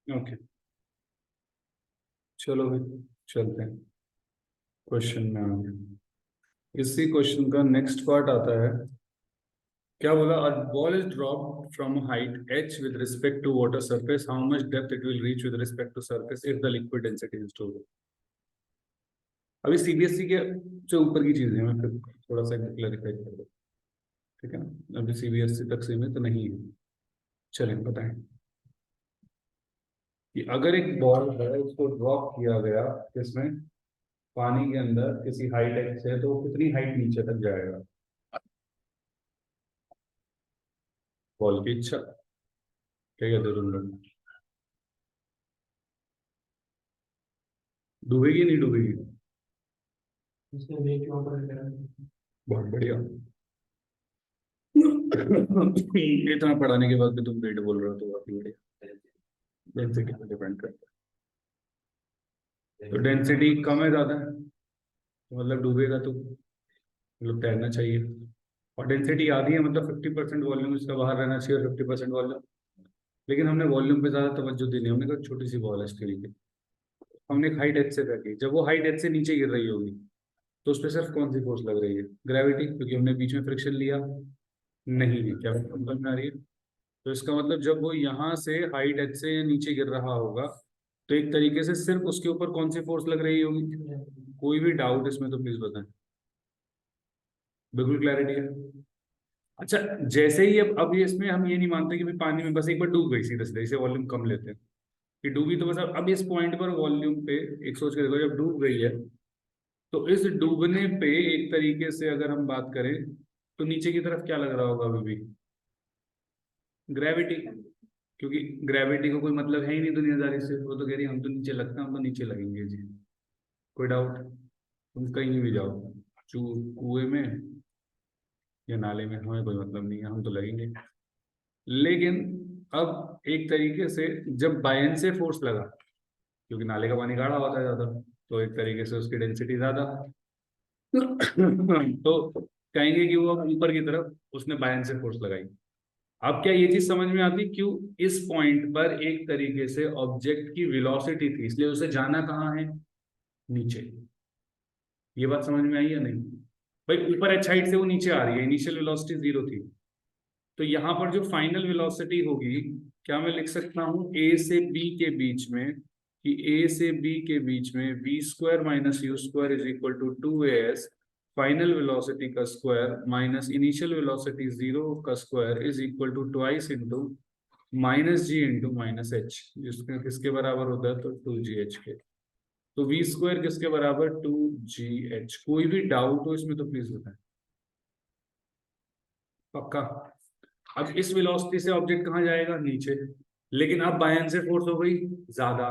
Okay, चलो भाई चलते हैं क्वेश्चन में आगे। इसी क्वेश्चन का नेक्स्ट पार्ट आता है। क्या बोला? A ball is dropped from height h with respect to water surface, how much depth it will reach with respect to surface if the liquid density is 2। अभी CBSE के से ऊपर की चीजें हैं, मैं फिर थोड़ा सा क्लैरिफाई कर दूँ, ठीक है ना? अभी सीबीएसई तक सीमित तो नहीं है। चलें बताएं कि अगर एक बॉल है उसको ड्रॉप किया गया किसमें, पानी के अंदर किसी हाइट x से, तो वो कितनी हाइट नीचे तक जाएगा? बॉल की इच्छा, क्या कहते हो तुम लोग? डूबेगी नहीं डूबेगी? बहुत बढ़िया। इतना पढ़ाने के बाद भी तुम वेट बोल रहे हो तो काफी बढ़िया। डेंसिटी पर डिपेंड करता है, तो डेंसिटी कम है ज्यादा है तो मतलब डूबेगा तो मतलब तैरना चाहिए। और डेंसिटी आधी है मतलब 50% वॉल्यूम इसका बाहर रहना चाहिए और 50% वॉल्यूम। लेकिन हमने वॉल्यूम पे ज्यादा तवज्जो दी नहीं, हमने कहा छोटी सी बॉल है स्टील की, हमने एक हाइट एच से फेंकी, जब वो हाइट एच से नीचे गिर रही होगी तो उस पर सिर्फ कौन सी फोर्स लग रही है? ग्रेविटी, क्योंकि हमने बीच में फ्रिक्शन लिया नहीं है। क्या समझ में आ रही है? तो इसका मतलब जब वो यहाँ से हाइट एच से नीचे गिर रहा होगा तो एक तरीके से सिर्फ उसके ऊपर कौन सी फोर्स लग रही होगी? कोई भी डाउट इसमें तो प्लीज बताएं। बिल्कुल क्लैरिटी है? अच्छा, जैसे ही अब ये इसमें हम ये नहीं मानते कि भाई पानी में बस एक बार डूब गई सीधे सीधे, इसे वॉल्यूम कम लेते हैं कि डूबी तो बस अब इस पॉइंट पर वॉल्यूम पे एक सोच के देखो, जब डूब गई है तो इस डूबने पे एक तरीके से अगर हम बात करें तो नीचे की तरफ क्या लग रहा होगा अभी भी? ग्रेविटी। क्योंकि ग्रेविटी को कोई मतलब है ही नहीं दुनियादारी से, वो तो कह रही है हम तो नीचे लगते हैं, हम तो नीचे लगेंगे जी। कोई डाउट? तुम कहीं भी जाओ, चू कुएं में या नाले में, हमें कोई मतलब नहीं है, हम तो लगेंगे। लेकिन अब एक तरीके से जब बायन से फोर्स लगा, क्योंकि नाले का पानी गाढ़ा होता है ज्यादा, तो एक तरीके से उसकी डेंसिटी ज्यादा तो कहेंगे कि वो ऊपर की तरफ उसने बायन से फोर्स लगाई। अब क्या ये चीज समझ में आती क्यों इस पॉइंट पर एक तरीके से ऑब्जेक्ट की वेलोसिटी थी, इसलिए उसे जाना कहाँ है? नीचे। ये बात समझ में आई या नहीं? भाई ऊपर एच हाइट से वो नीचे आ रही है, इनिशियल वेलोसिटी 0 थी, तो यहाँ पर जो फाइनल वेलोसिटी होगी, क्या मैं लिख सकता हूँ ए से बी के बीच में, कि ए से बी के बीच में v square minus you square is equal to 2as final velocity का स्क्वायर माइनस इनिशियल वेलोसिटी 0 का square is equal to twice into minus g into minus h, जिसके किसके बराबर होता है? तो 2gh के। तो वी स्क्वायर किसके बराबर? 2gh। कोई भी डाउट हो इसमें तो प्लीज बताएं। पक्का? अब इस वेलोसिटी से ऑब्जेक्ट कहाँ जाएगा? नीचे। लेकिन अब बायन से फोर्स हो गई ज्यादा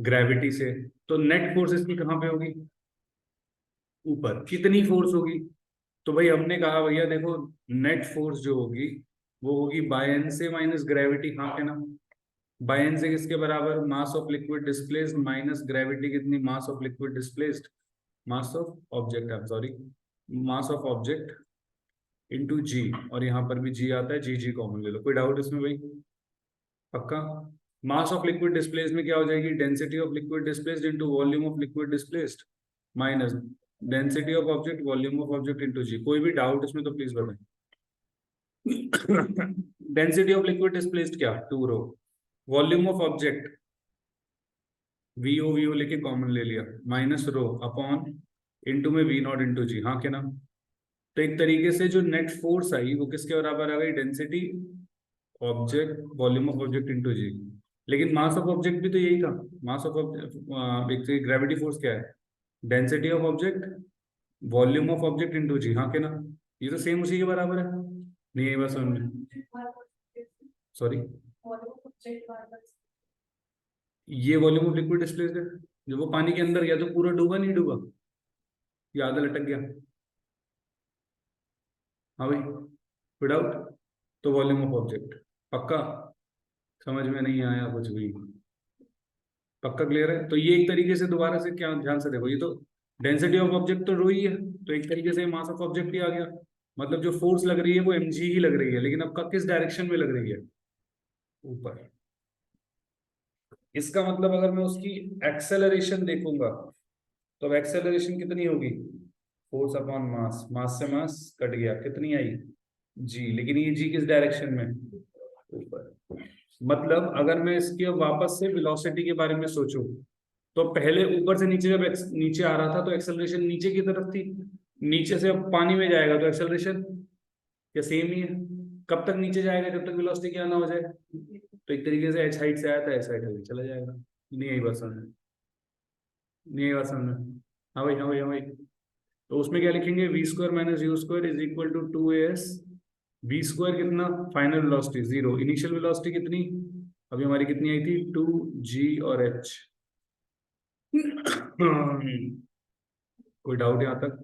ग्रेविटी से, तो नेट फोर्स इसकी कहाँ पे होगी? ऊपर। कितनी फोर्स होगी? तो भाई हमने कहा भैया देखो, नेट फोर्स जो होगी वो होगी बायन से माइनस ग्रेविटी, हाँ के ना? बायन से किसके बराबर? Mass of liquid displaced minus gravity, कितनी? Mass of liquid displaced, mass of object, I am sorry, mass of object into g, और यहाँ पर भी जी आता है, जी जी कॉमन ले लो। कोई डाउट इसमें भाई? पक्का? मास ऑफ लिक्विड डिस्प्लेस्ड में क्या हो जाएगी? Density of liquid displaced into volume of liquid displaced minus density of object volume of object into g. कोई भी डाउट इसमें तो प्लीज बताएं। डेंसिटी ऑफ लिक्विड डिस्प्लेस्ड क्या? 2 rho. Volume of object V O लेके कॉमन ले लिया, minus rho upon into में वी नॉट इनटू जी, हाँ के ना? तो एक तरीके से जो नेट फोर्स आई वो किसके बराबर आ गई? Density object volume of object into g. लेकिन मास ऑफ ऑब्जेक्ट भी तो यही था। मास ऑफ ऑब्जेक्ट, एक ग्रेविटी फोर्स क्या है? Density of object volume of object into g, हाँ के ना? ये तो सेम उसी के बराबर है। नहीं, ये बात समझ में? सॉरी, ये वॉल्यूम ऑफ लिक्विड डिस्प्लेस्ड है, जब वो पानी के अंदर गया तो पूरा डूबा नहीं डूबा, या आधा लटक गया? हाँ भाई, विदाउट, तो वॉल्यूम ऑफ ऑब्जेक्ट। पक्का? समझ में नहीं आया कुछ भी? पक्का क्लियर है? तो ये एक तरीके से दोबारा से क्या, ध्यान से देखो, ये तो डेंसिटी ऑफ ऑब्जेक्ट तो रो ही है, तो एक तरीके से मास ऑफ ऑब्जेक्ट ही आ गया। मतलब जो फोर्स लग रही है वो mg ही लग रही है, लेकिन अब किस डायरेक्शन में लग रही है? ऊपर। इसका मतलब अगर मैं उसकी एक्सेलरेशन देखूंगा तो अब एक्सेलरेशन कितनी होगी, फोर्स अपॉन मास, मास से मास कट गया, कितनी आई, जी। लेकिन ये जी किस डायरेक्शन में, ऊपर। मतलब अगर मैं इसके वापस से वेलोसिटी के बारे में सोचूं तो पहले ऊपर से नीचे जब नीचे आ रहा था तो एक्सेलरेशन नीचे की तरफ थी, नीचे से अब पानी में जाएगा तो एक्सेलरेशन क्या सेम ही है, कब तक नीचे जाएगा, जब तक वेलोसिटी क्या ना हो जाए। तो एक तरीके से एच हाइट से आया था एस हाइट में चला जाएगा। नहीं आई बात समझ में, नहीं आई बात समझ में। हाँ भाई, हाँ भाई, हाँ भाई। तो उसमें क्या लिखेंगे, V square minus you square is equal to 2as। V square कितना, final velocity zero, initial velocity कितनी, अभी हमारी कितनी आई थी, 2g और h। कोई डाउट यहाँ तक,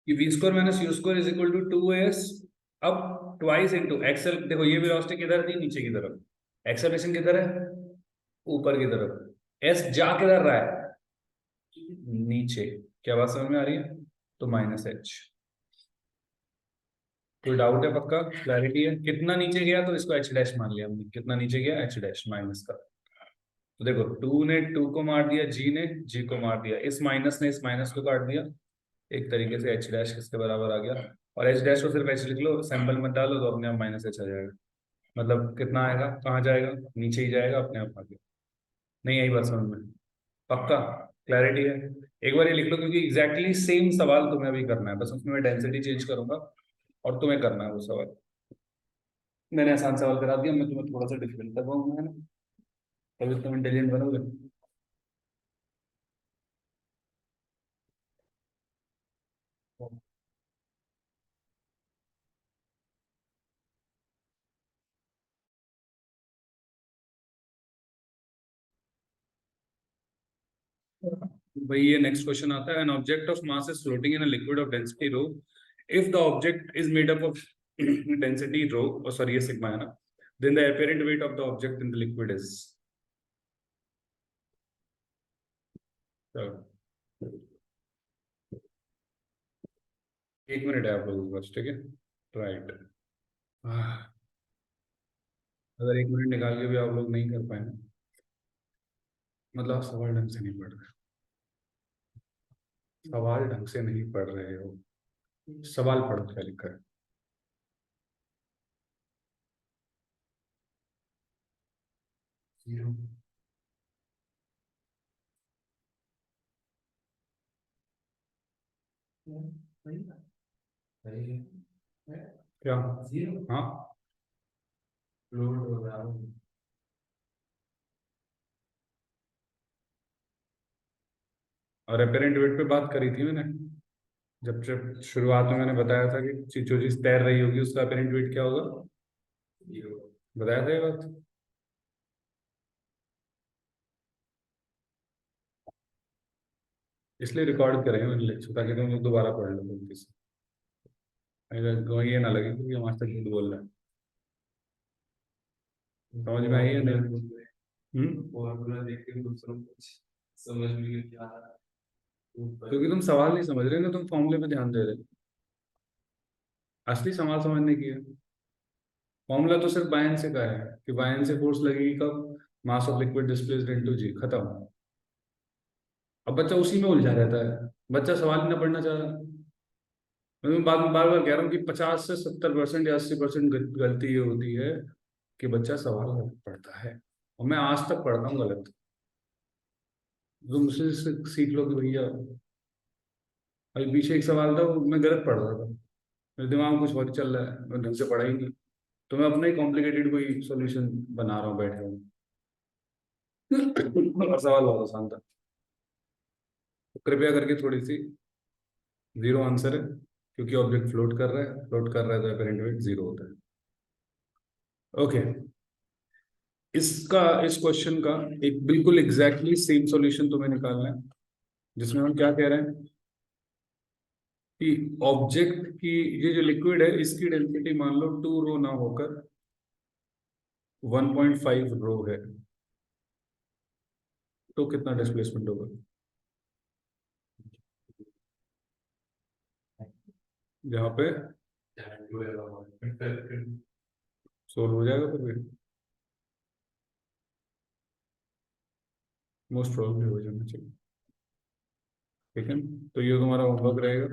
कि v square minus you square is equal to 2as। अब ट्वाइस इंटू एक्सेल, देखो ये वेलोसिटी किधर थी, नीचे की तरफ, एक्सेलरेशन किधर है, ऊपर की तरफ, एस जा किधर रहा है, नीचे। क्या बात समझ में आ रही है, तो माइनस एच। कोई डाउट है, पक्का क्लैरिटी है, कितना नीचे गया तो इसको एच डैश मान लिया हमने, कितना नीचे गया एच डैश माइनस का। तो देखो टू ने टू को मार दिया, जी ने जी को मार दिया, इस माइनस ने इस माइनस को काट दिया, एक तरीके से एच डैश किसके बराबर आ गया। और एच डैश को सिर्फ एच लिख लो, सैंपल मत डालो तो अपने आप माइनस एच आ जाएगा। मतलब कितना आएगा, कहाँ जाएगा, नीचे ही जाएगा अपने आप आगे। नहीं आई बात समझ में, पक्का क्लैरिटी है। एक बार ये लिख लो, क्योंकि एग्जैक्टली सेम सवाल तुम्हें अभी करना है, बस उसमें मैं डेंसिटी चेंज करूंगा और तुम्हें करना है वो सवाल। मैंने आसान सवाल करा दिया, मैं तुम्हें थोड़ा सा डिफिकल्ट करवाऊंगा, है ना, तभी तुम इंटेलिजेंट बनोगे। भाई ये नेक्स्ट क्वेश्चन आता है, an object of mass is floating in a liquid of density rho, if the object is made up of density rho, और सॉरी ये सिग्मा है ना, then the apparent weight of the object in the liquid is। चलो, एक minute है आप लोगों के पास, ठीक है, राइट। अगर एक मिनट निकाल के भी आप लोग नहीं कर पाए ना, मतलब आप सवाल ढंग से नहीं पढ़ रहे, सवाल ढंग से नहीं पढ़ रहे हो, सवाल पढ़ो क्या लिखा है। क्या, हाँ, और अपेरेंट वेट पे बात करी थी मैंने, जब जब शुरुआत में मैंने बताया था कि जो चीज तैर रही होगी उसका अपेरेंट वेट क्या होगा, बताया था ये बात। इसलिए रिकॉर्ड करेंगे मैंने लेक्चर, ताकि तुम लोग दोबारा पढ़ लो गलती से, अगर ये ना लगे कि हम आज तक झूठ बोल रहे हैं। समझ में आई है नहीं, क्योंकि तुम सवाल नहीं समझ रहे ना, तुम फॉर्मूले पे ध्यान दे रहे हो, असली सवाल समझने की है। फॉर्मूला तो सिर्फ बायन से का है कि बायन से फोर्स लगेगी कब, mass of liquid displaced into g, खत्म। अब बच्चा उसी में उलझा रहता है, बच्चा सवाल ही ना पढ़ना चाह रहा। मैं बार बार बार कह रहा हूँ कि 50 से 70% या 80% गलती ये होती है कि बच्चा सवाल गलत पढ़ता है, और मैं आज तक पढ़ता हूँ गलत। तो मुझसे सीख लो कि भैया, अभी पीछे एक सवाल था वो मैं गलत पढ़ रहा था, मेरे दिमाग में कुछ और ही चल रहा है, मैं ढंग से पढ़ा ही नहीं, तो मैं अपना ही कॉम्प्लिकेटेड कोई सॉल्यूशन बना रहा हूँ बैठे हूँ। और सवाल बहुत आसान था, तो कृपया करके थोड़ी सी, जीरो आंसर है, क्योंकि ऑब्जेक्ट फ्लोट कर रहा है, फ्लोट कर रहा है तो अपेरेंट वेट जीरो होता है। ओके, इसका, इस क्वेश्चन का एक बिल्कुल एग्जैक्टली सेम सॉल्यूशन तुम्हें निकालना है, जिसमें हम क्या कह रहे हैं कि ऑब्जेक्ट की, ये जो लिक्विड है इसकी डेंसिटी मान लो 2 रो ना होकर 1.5 रो है, तो कितना डिस्प्लेसमेंट होगा, जहाँ पे सोल्व हो जाएगा फिर, मोस्ट प्रोबेबली हो जाना चाहिए। ठीक है, तो ये तुम्हारा होमवर्क रहेगा,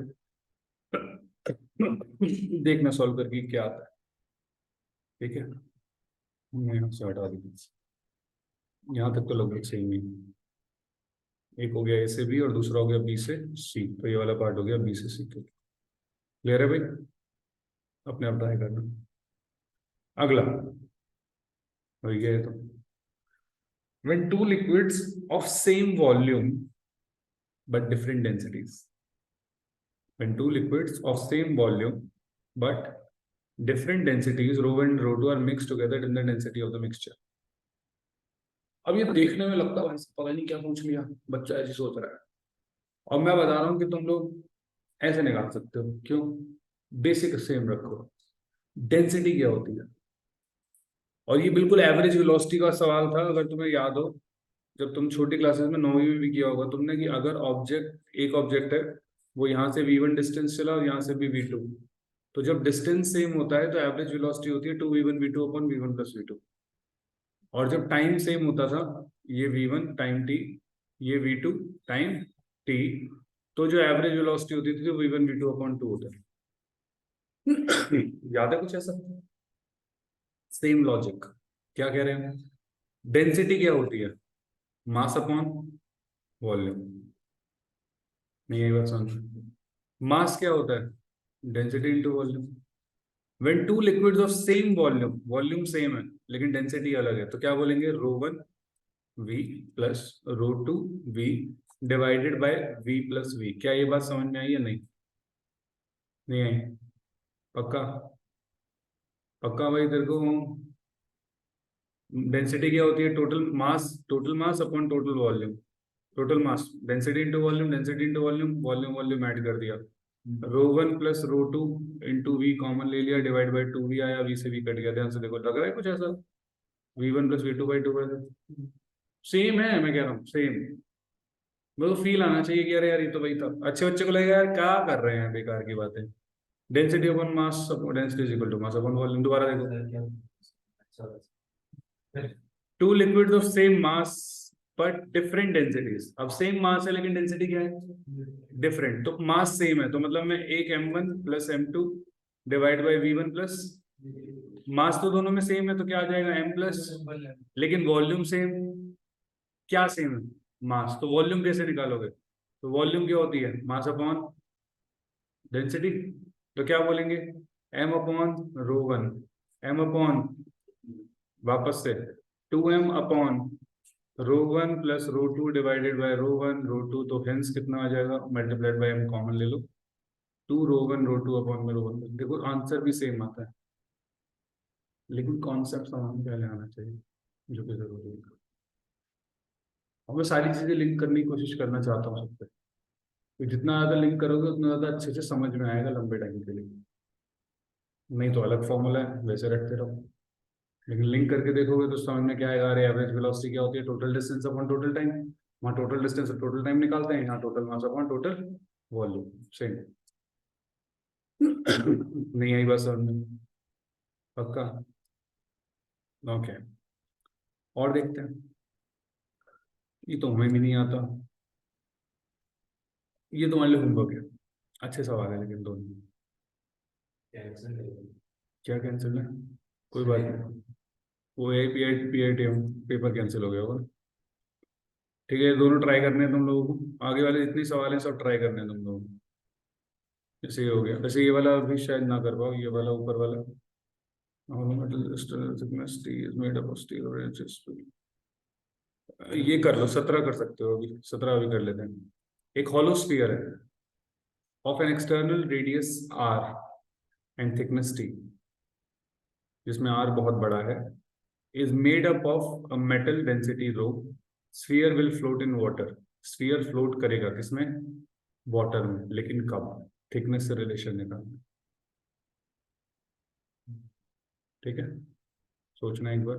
देखना सॉल्व करके क्या आता है। ठीक है, मैं यहाँ से हटा दूंगा, यहाँ तक तो लगभग सही है। एक हो गया ए से बी और दूसरा हो गया बी से सी, तो ये वाला पार्ट हो गया बी से सी। क्लियर है भाई? अपने आप ट्राई करना। अगला हो गया है तो, when two liquids of same volume but different densities, when two liquids of same volume but different densities rho 1 rho 2 are mixed together in the density of the mixture। अब ये देखने में लगता है पता नहीं क्या सोच लिया बच्चा, ऐसी सोच रहा है। और मैं बता रहा हूँ कि तुम लोग ऐसे निकाल सकते हो। क्यों? बेसिक सेम रखो। डेंसिटी क्या होती है, और ये बिल्कुल एवरेज वेलोसिटी का सवाल था, अगर तुम्हें याद हो जब तुम छोटी क्लासेस में 9वीं में भी किया होगा तुमने, कि अगर ऑब्जेक्ट, एक ऑब्जेक्ट है वो यहाँ से v1 डिस्टेंस चला और यहाँ से भी v2, तो जब डिस्टेंस सेम होता है तो एवरेज वेलोसिटी होती है 2v1 v2 upon v1 plus v2। और जब टाइम सेम होता था, ये v1 टाइम t, ये v2 टाइम t, तो जो एवरेज वेलोसिटी होती थी तो v1 v2 अपॉन 2 होता है। याद है कुछ ऐसा? Same logic. क्या कह रहे हैं? डेंसिटी क्या होती है? Mass upon volume. नहीं, यही बात समझ। मास क्या होता है? Density into volume. When to liquids of same volume, volume same है लेकिन डेंसिटी अलग है, तो क्या बोलेंगे? रो 1 v plus rho 2 v divided by v plus v। क्या ये बात समझ में आई या नहीं? नहीं आई? पक्का? पक्का भाई तेरे को? डेंसिटी क्या होती है? Total mass upon total volume. Total mass density into volume, density into volume, volume volume add कर दिया, rho 1 plus rho 2 into V common ले लिया, डिवाइड बाई 2v आया, v से v कट गया। ध्यान से देखो, लग रहा है कुछ ऐसा? v1 plus v2 by 2 same है, मैं कह रहा हूँ सेम। मेरे को फील आना चाहिए कि अरे यार ये तो वही था। अच्छे बच्चे को लगेगा यार क्या कर रहे हैं बेकार की बातें। Density upon mass, density is equal to mass upon volume. दोबारा देखो, two liquids of same mass but different densities. अब सेम मास है लेकिन डेंसिटी क्या है? डिफरेंट। तो मास सेम है तो मतलब मैं एक m1 plus m2 divide by v1 plus, mass तो दोनों में सेम है तो क्या आ जाएगा? m प्लस, लेकिन वॉल्यूम सेम। क्या सेम है? मास। तो वॉल्यूम कैसे निकालोगे? तो वॉल्यूम क्या होती है? Mass upon density. तो क्या बोलेंगे? m upon rho 1, m upon, वापस से 2m upon rho 1 plus rho 2 divided by rho 1 rho 2। तो हेंस कितना आ जाएगा? मल्टीप्लाइड बाय m कॉमन ले लो, 2 रो 1 रो 2 अपॉन में रो 1। देखो आंसर भी सेम आता है, लेकिन कॉन्सेप्ट समझ में पहले आना चाहिए, जो कि जरूरी है। और मैं सारी चीजें लिंक करने की कोशिश करना चाहता हूँ सबसे, तो जितना ज्यादा लिंक करोगे उतना ज्यादा अच्छे से समझ में आएगा लंबे टाइम के लिए। नहीं तो अलग फॉर्मूला है वैसे रखते रहो, लेकिन लिंक करके देखोगे तो समझ में क्या आएगा? अरे एवरेज वेलोसिटी क्या होती है? Total distance upon total time. वहाँ टोटल डिस्टेंस और टोटल टाइम निकालते हैं, यहाँ total mass upon total volume. Same. नहीं आई बात समझ में? पक्का? ओके, और देखते हैं। ये तो हमें भी नहीं आता। ये तुम्हारे लिए होमवर्क है। अच्छे सवाल है लेकिन दोनों। क्या कैंसिल है? कोई बात नहीं, वो A P I T paper cancel हो गया होगा। ठीक है, ये दोनों ट्राई करने हैं तुम लोगों को। आगे वाले जितने सवाल हैं सब ट्राई करने हैं तुम लोगों को। जैसे ये हो गया, वैसे ये वाला भी शायद ना कर पाओ, ये वाला ऊपर वाला। ये कर लो, 17 कर सकते हो, अभी 17 अभी कर लेते हैं। एक हॉलो स्फीयर है of an external radius r and thickness t, जिसमें r बहुत बड़ा है, is made up of a metal density rho. Sphere will float in water. Sphere float करेगा किसमें? वाटर में, लेकिन कब? थिकनेस से रिलेशन निकालना। ठीक है, सोचना एक बार।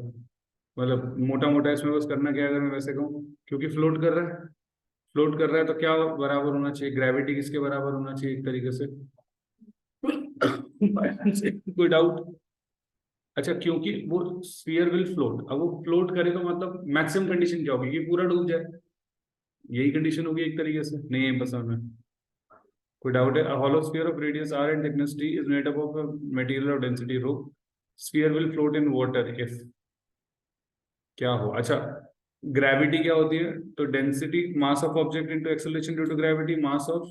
मतलब मोटा मोटा इसमें बस करना क्या है, अगर मैं वैसे कहूँ, क्योंकि फ्लोट कर रहा है, फ्लोट कर रहा है तो क्या बराबर होना चाहिए? ग्रेविटी किसके बराबर होना चाहिए एक तरीके से? कोई डाउट? अच्छा, क्योंकि वो स्फीयर विल फ्लोट, अब वो फ्लोट करे तो मतलब मैक्सिमम कंडीशन क्या होगी कि पूरा डूब जाए, यही कंडीशन होगी एक तरीके से। नहीं है बस हमें कोई डाउट है? Hollow sphere of radius r and thickness t is made up of a material of density rho, sphere will float in water if क्या हो। अच्छा, ग्रेविटी क्या होती है? तो density mass of object into acceleration due to gravity, mass of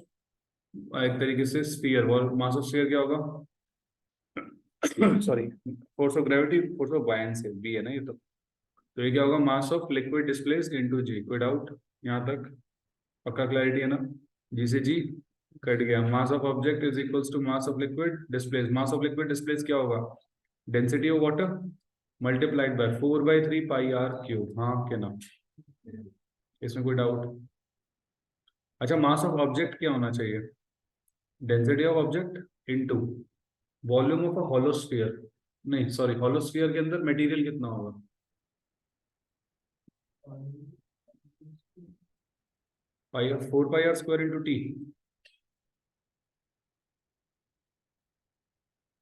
एक तरीके से स्फीयर, और मास ऑफ स्फीयर क्या होगा? Sorry, force of gravity, force of buoyancy भी है ना ये तो ये क्या होगा? Mass of liquid displaced into g. कोई डाउट यहाँ तक? पक्का क्लैरिटी है ना? जी से जी कट गया। Mass of object is equals to mass of liquid displace, mass of liquid displace क्या होगा? Density of water multiplied by 4/3 pi r cube. हाँ क्या ना, इसमें कोई डाउट? अच्छा, मास ऑफ ऑब्जेक्ट क्या होना चाहिए? Density of object into volume of a hollow sphere, नहीं सॉरी, होलोस्फीयर के अंदर मटेरियल कितना होगा? Pi of 4 pi R square into T.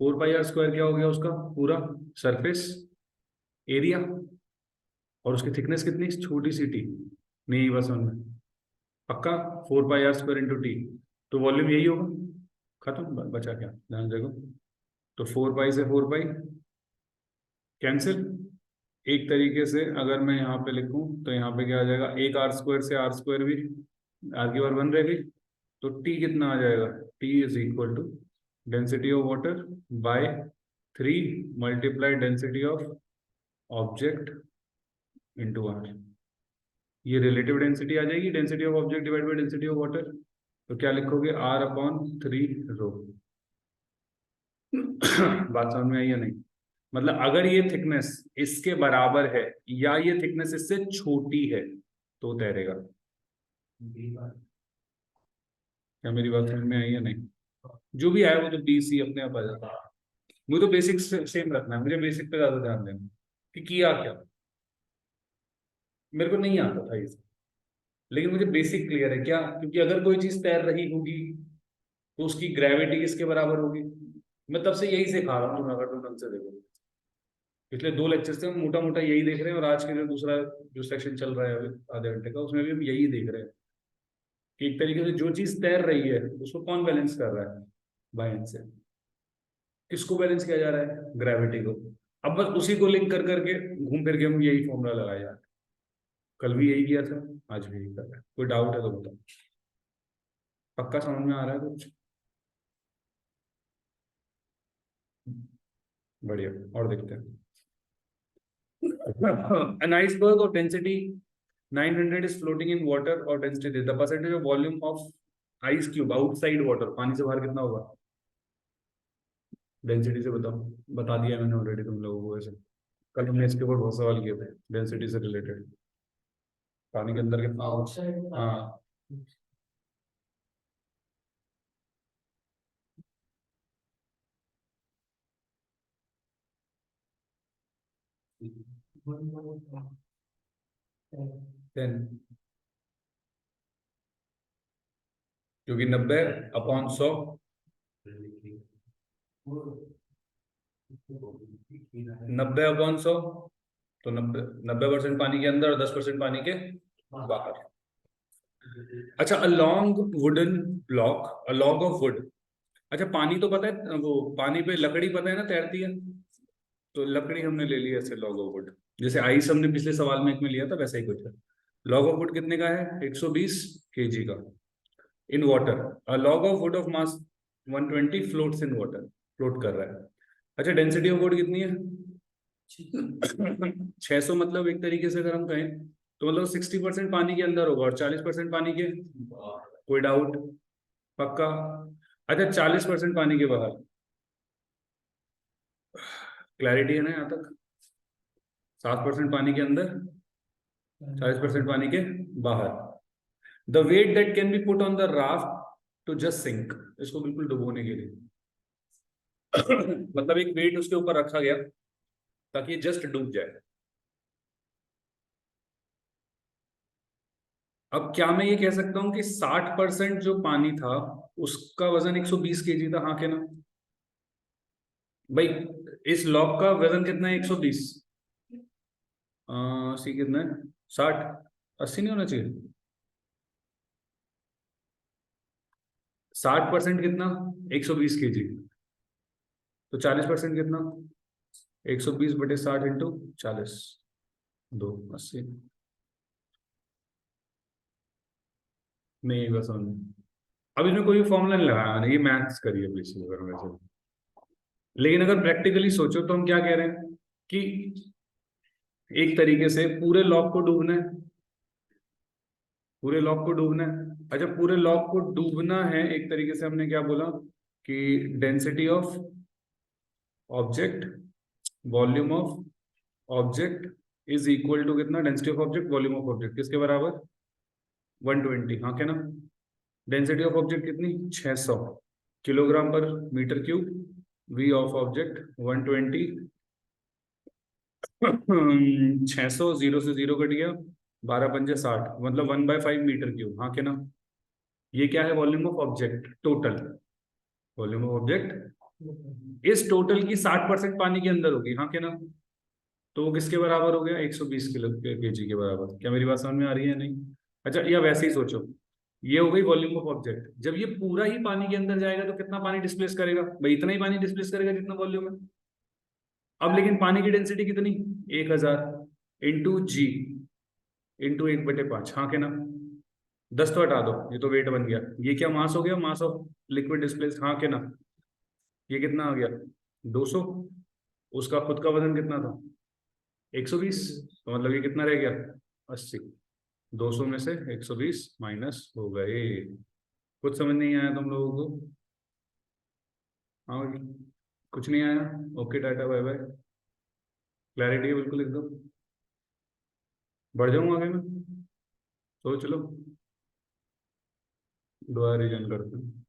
4 pi R square क्या हो गया? उसका पूरा सरफेस एरिया, और उसकी थिकनेस कितनी? छोटी सी टी। नहीं बस उनमें पक्का 4 pi R square into T, तो वॉल्यूम यही होगा। खत्म, बचा क्या? ध्यान देखो, तो 4 पाई से 4 पाई कैंसिल। एक तरीके से अगर मैं यहाँ पे लिखूं तो यहाँ पे क्या आ जाएगा? एक आर स्क्वायर से आर स्क्वायर भी, आर की पावर 1 रह गई, तो टी कितना आ जाएगा? T is equal to density of water by 3 multiply density of object into r. ये रिलेटिव डेंसिटी आ जाएगी, density of object divide by density of water. तो क्या लिखोगे? r/3 रो। बात समझ में आई या नहीं? मतलब अगर ये थिकनेस इसके बराबर है या ये थिकनेस इससे छोटी है तो तैरेगा। क्या मेरी बात समझ में आई या नहीं? जो भी आए वो तो बी सी अपने आप आ जाता है। मुझे तो बेसिक सेम रखना है, मुझे बेसिक पे ज्यादा ध्यान देना कि किया क्या। मेरे को नहीं आता था ये सब, लेकिन मुझे बेसिक क्लियर है क्या, क्योंकि अगर कोई चीज तैर रही होगी तो उसकी ग्रेविटी किसके बराबर होगी। मैं तब से यही सिखा रहा हूँ, अगर तुम ढंग से देखो। पिछले 2 लेक्चर से हम मोटा मोटा यही देख रहे हैं, और आज के जो दूसरा जो सेक्शन चल रहा है अभी आधे घंटे का, उसमें भी हम यही देख रहे हैं कि एक तरीके से जो चीज तैर रही है उसको कौन बैलेंस कर रहा है? बायन से। किसको बैलेंस किया जा रहा है? ग्रेविटी को। अब बस उसी को लिंक कर करके घूम फिर के हम यही फॉर्मूला लगाया जा रहा है। कल भी यही किया था, आज भी यही कर रहा है। कोई डाउट है तो बताओ। पक्का समझ में आ रहा है कुछ? बढ़िया, और देखते हैं। An iceberg of density 900 is floating in water or density. The percentage of volume of ice cube outside water, पानी से बाहर कितना होगा? डेंसिटी से बताओ। बता दिया मैंने ऑलरेडी तुम लोगों को वैसे। कल हमने इसके ऊपर बहुत सवाल किए थे डेंसिटी से रिलेटेड। पानी के अंदर कितना होगा? हाँ, टेन, क्योंकि 90/100, 90/100, तो 90% पानी के अंदर और 10% पानी के बाहर। अच्छा, a long wooden block, a log of would. अच्छा, पानी तो पता है, वो पानी पे लकड़ी पता है ना तैरती है, तो लकड़ी हमने ले ली ऐसे लॉग ऑफ वुड। जैसे आइस हमने पिछले सवाल में एक में लिया था, वैसा ही कुछ है। लॉग ऑफ वुड कितने का है? 120 kg का in water. A log of would of mass 120 floats in water, float कर रहा है। अच्छा, डेंसिटी ऑफ वुड कितनी है? 600। मतलब एक तरीके से अगर हम कहें तो मतलब 60% पानी के अंदर होगा और 40% पानी के। कोई डाउट? पक्का? अच्छा, 40% पानी के बाहर। क्लैरिटी है ना यहाँ तक? 7% पानी के अंदर, 40% पानी के बाहर। The weight that can be put on the raft to just sink, इसको बिल्कुल डुबोने के लिए। मतलब एक वेट उसके ऊपर रखा गया ताकि ये जस्ट डूब जाए। अब क्या मैं ये कह सकता हूं कि 60% जो पानी था उसका वजन 120 kg था? हाँ के ना? भाई इस लॉक का वजन कितना है? 120। सी कितना है? 60। 80 नहीं होना चाहिए? 60% कितना? 120 kg। तो 40% कितना? 120/60 इंटू 40, 280। नहीं बस अब इसमें कोई फॉर्मूला नहीं लगाया मैंने, ये मैथ्स करिए बेसिक अगर वैसे। लेकिन अगर प्रैक्टिकली सोचो तो हम क्या कह रहे हैं कि एक तरीके से पूरे लॉक को डूबना है, पूरे लॉक को डूबना है। अच्छा, पूरे लॉक को डूबना है एक तरीके से हमने क्या बोला कि density of object, volume of object is equal to कितना? Density of object volume of object किसके बराबर? 120। हाँ क्या ना? डेंसिटी ऑफ ऑब्जेक्ट कितनी? 600 किलोग्राम पर metre cube. V of object 120। 600, zero से जीरो कट गया, 12×5 = 60, मतलब 1/5 मीटर क्यूब। हाँ क्या ना? ये क्या है? Volume of object total. Volume of object इस टोटल की 60% पानी के अंदर होगी। हाँ क्या ना? तो वो किसके बराबर हो गया? 120 किलो केजी के बराबर। क्या मेरी बात समझ में आ रही है? नहीं? अच्छा, या वैसे ही सोचो, ये हो गई वॉल्यूम ऑफ ऑब्जेक्ट। जब ये पूरा ही पानी के अंदर जाएगा तो कितना पानी डिस्प्लेस करेगा? भाई इतना ही पानी डिस्प्लेस करेगा जितना वॉल्यूम है। अब लेकिन पानी की डेंसिटी कितनी? 1000 इंटू जी इंटू 1/5। हाँ के ना? 10 तो हटा दो, ये तो वेट बन गया। ये क्या मास हो गया? Mass of liquid displace. हाँ के ना? ये कितना आ गया? 200। उसका खुद का वजन कितना था? 120। तो मतलब ये कितना रह गया? 80। 200 में से 120 माइनस हो गए। कुछ समझ नहीं आया तुम लोगों को? हाँ भाई, कुछ नहीं आया? ओके, टाटा बाय बाय। क्लैरिटी है बिल्कुल एकदम? बढ़ जाऊँ आगे में? सोच लो, दोबारा रिविजन करते हैं।